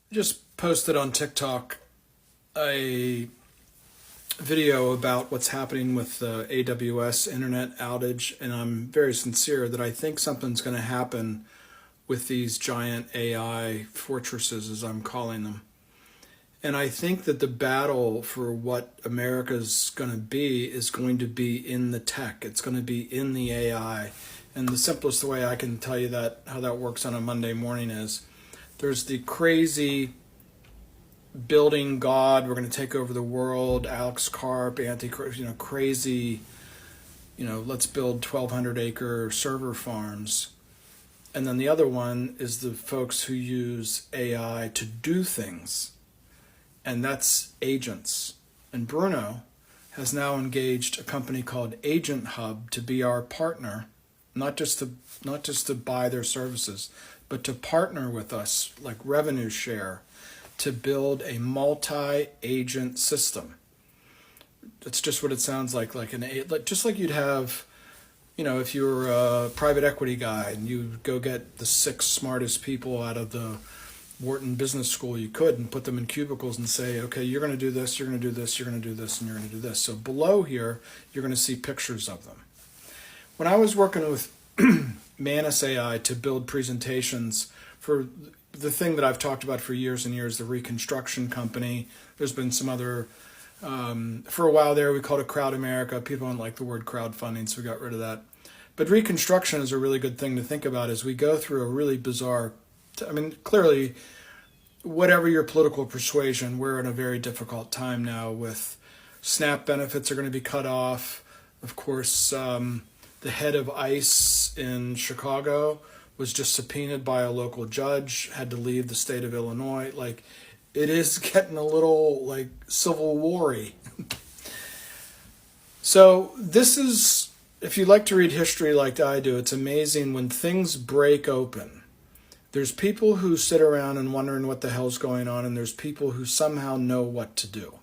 Just posted on TikTok a video about what's happening with the AWS internet outage, and I'm very sincere that I think something's going to happen with these giant AI fortresses, as I'm calling them. And I think that the battle for what America's going to be is going to be in the tech. It's going to be in the AI. And the simplest way I can tell you that how that works on a Monday morning is there's the crazy building God, we're going to take over the world, Alex Karp, crazy, let's build 1,200 acre server farms. And then the other one is the folks who use AI to do things, and that's agents. And Bruno has now engaged a company called Agent Hub to be our partner, not just to buy their services, but to partner with us, like revenue share, to build a multi-agent system. That's just what it sounds like just like you'd have, if you were a private equity guy and you go get the 6 smartest people out of the Wharton Business School you could and put them in cubicles and say, okay, you're going to do this, you're going to do this, you're going to do this, and you're going to do this. So below here, you're going to see pictures of them. When I was working with Manus AI to build presentations for the thing that I've talked about for years and years, the reconstruction company, there's been some other, for a while there, we called it Crowd America. People don't like the word crowdfunding, so we got rid of that. But reconstruction is a really good thing to think about as we go through a really bizarre, clearly, whatever your political persuasion, we're in a very difficult time now with SNAP benefits are going to be cut off. Of course, the head of ICE in Chicago was just subpoenaed by a local judge, had to leave the state of Illinois. Like, it is getting a little, like, civil war-y. So this is, if you like to read history like I do, it's amazing when things break open. There's people who sit around and wondering what the hell's going on, and there's people who somehow know what to do.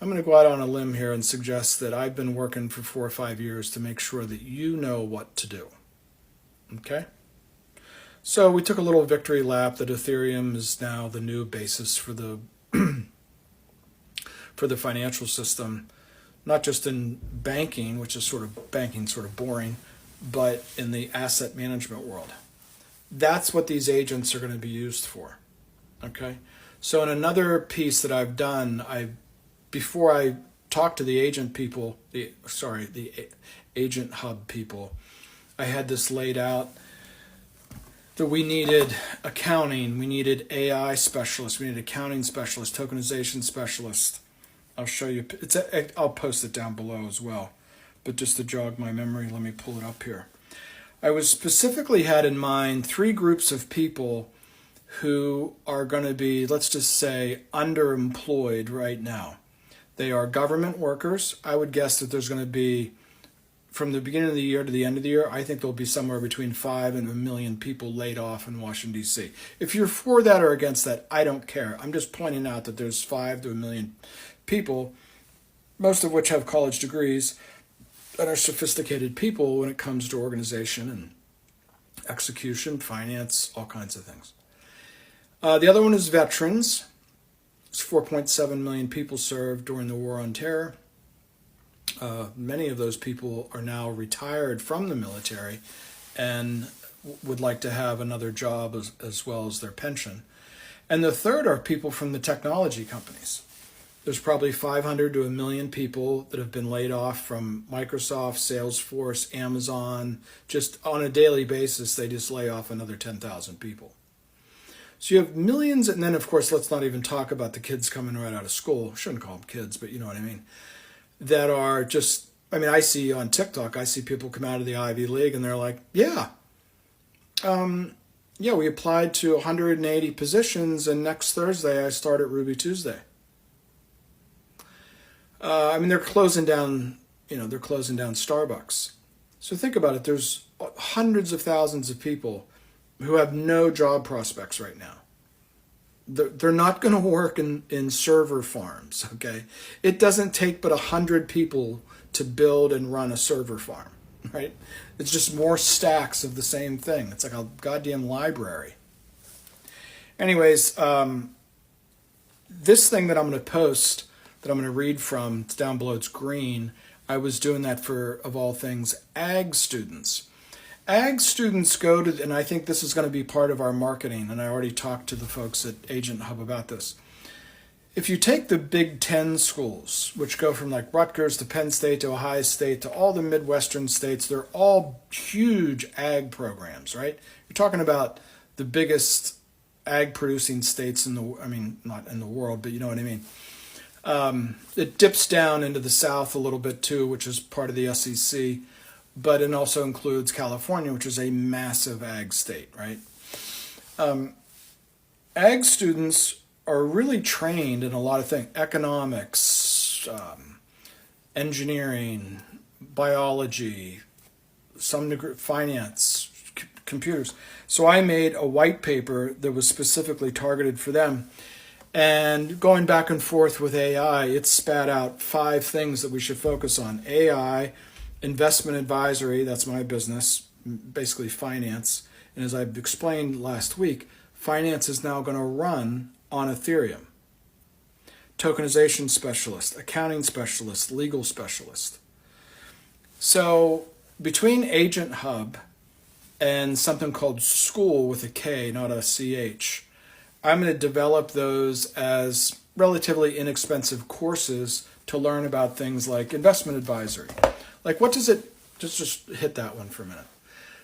I'm going to go out on a limb here and suggest that I've been working for 4 or 5 years to make sure that you know what to do. Okay? So we took a little victory lap that Ethereum is now the new basis for the for the financial system, not just in banking, which is sort of boring, but in the asset management world. That's what these agents are going to be used for. Okay? So in another piece that I've done, before I talked to the agent people, the Agent Hub people, I had this laid out that we needed accounting, we needed AI specialists, we needed accounting specialists, tokenization specialists. I'll show you. I'll post it down below as well. But just to jog my memory, let me pull it up here. I was specifically had in mind 3 groups of people who are going to be, let's just say, underemployed right now. They are government workers. I would guess that there's going to be, from the beginning of the year to the end of the year, I think there'll be somewhere between 5 and 1 million people laid off in Washington, D.C. If you're for that or against that, I don't care. I'm just pointing out that there's 5 to 1 million people, most of which have college degrees, and are sophisticated people when it comes to organization and execution, finance, all kinds of things. The other one is veterans. It's 4.7 million people served during the War on Terror. Many of those people are now retired from the military and would like to have another job as well as their pension. And the third are people from the technology companies. There's probably 500 to 1 million people that have been laid off from Microsoft, Salesforce, Amazon. Just on a daily basis, they just lay off another 10,000 people. So you have millions, and then, of course, let's not even talk about the kids coming right out of school. Shouldn't call them kids, but you know what I mean. That are just, I see on TikTok, I see people come out of the Ivy League, and they're like, we applied to 180 positions, and next Thursday I start at Ruby Tuesday. They're closing down, Starbucks. So think about it. There's hundreds of thousands of people who have no job prospects right now. They're not going to work in server farms, okay? It doesn't take but 100 people to build and run a server farm, right? It's just more stacks of the same thing. It's like a goddamn library. Anyways, this thing that I'm going to post, that I'm going to read from, it's down below, it's green. I was doing that for, of all things, ag students. Ag students go to, and I think this is going to be part of our marketing, and I already talked to the folks at Agent Hub about this. If you take the Big Ten schools, which go from like Rutgers to Penn State to Ohio State to all the Midwestern states, they're all huge ag programs, right? You're talking about the biggest ag producing states in the, I mean, not in the world, but you know what I mean. It dips down into the South a little bit too, which is part of the SEC, but it also includes California, which is a massive ag state, right? Ag students are really trained in a lot of things: economics, engineering, biology, some degree, finance, computers. So I made a white paper that was specifically targeted for them. And going back and forth with AI, it spat out 5 things that we should focus on. AI, investment advisory, that's my business, basically finance. And as I've explained last week, finance is now going to run on Ethereum. Tokenization specialist, accounting specialist, legal specialist. So between Agent Hub and something called School with a K, not a CH, I'm going to develop those as relatively inexpensive courses to learn about things like investment advisory. Like, what does it, just hit that one for a minute.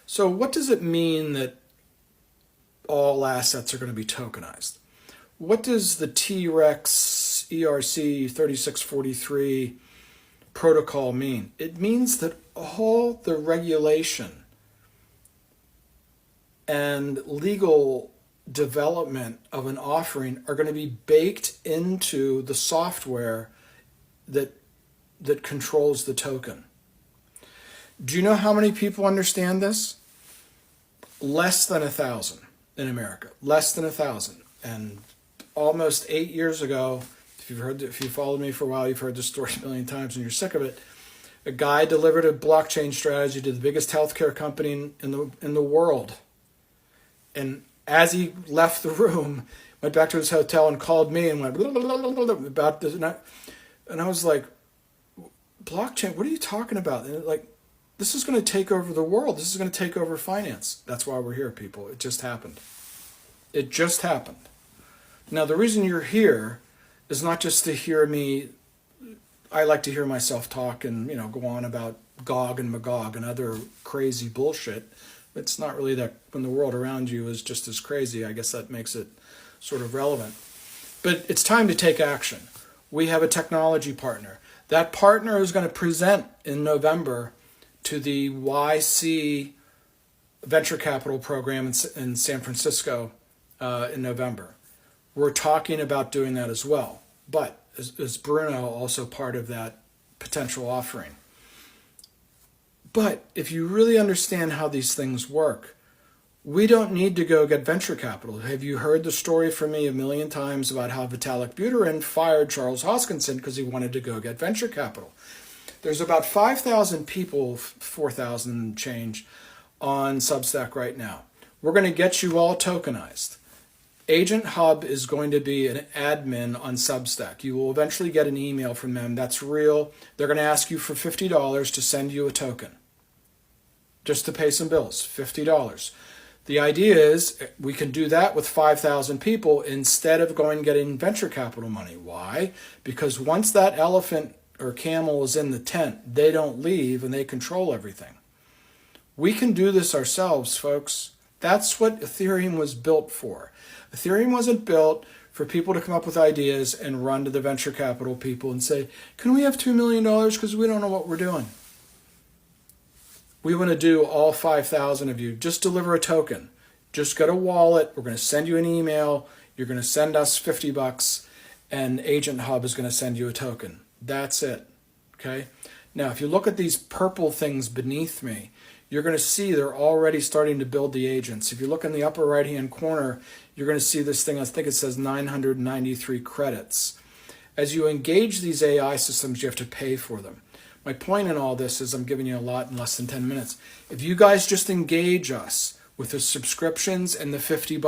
So what does it mean that all assets are going to be tokenized? What does the T-Rex ERC 3643 protocol mean? It means that all the regulation and legal development of an offering are going to be baked into the software that controls the token. Do you know how many people understand this? Less than 1,000 in America. Less than 1,000. And almost 8 years ago, if you followed me for a while, you've heard this story a million times and you're sick of it. A guy delivered a blockchain strategy to the biggest healthcare company in the world. And as he left the room, went back to his hotel and called me and went about this. And I was like, blockchain, what are you talking about? And like, this is going to take over the world. This is going to take over finance. That's why we're here, people. It just happened. It just happened. Now, the reason you're here is not just to hear me. I like to hear myself talk and, go on about Gog and Magog and other crazy bullshit. It's not really that when the world around you is just as crazy. I guess that makes it sort of relevant. But it's time to take action. We have a technology partner. That partner is going to present in November to the YC venture capital program in San Francisco in November. We're talking about doing that as well. But is Bruno also part of that potential offering? But if you really understand how these things work, we don't need to go get venture capital. Have you heard the story from me a million times about how Vitalik Buterin fired Charles Hoskinson because he wanted to go get venture capital? There's about 5,000 people, 4,000 change, on Substack right now. We're going to get you all tokenized. Agent Hub is going to be an admin on Substack. You will eventually get an email from them. That's real. They're going to ask you for $50 to send you a token. Just to pay some bills, $50. The idea is we can do that with 5,000 people instead of going and getting venture capital money. Why? Because once that elephant or camel is in the tent, they don't leave and they control everything. We can do this ourselves, folks. That's what Ethereum was built for. Ethereum wasn't built for people to come up with ideas and run to the venture capital people and say, can we have $2 million because we don't know what we're doing? We want to do all 5,000 of you. Just deliver a token. Just get a wallet. We're going to send you an email. You're going to send us $50 and Agent Hub is going to send you a token. That's it. Okay. Now, if you look at these purple things beneath me, you're going to see they're already starting to build the agents. If you look in the upper right-hand corner, you're going to see this thing. I think it says 993 credits. As you engage these AI systems, you have to pay for them. My point in all this is I'm giving you a lot in less than 10 minutes. If you guys just engage us with the subscriptions and the $50,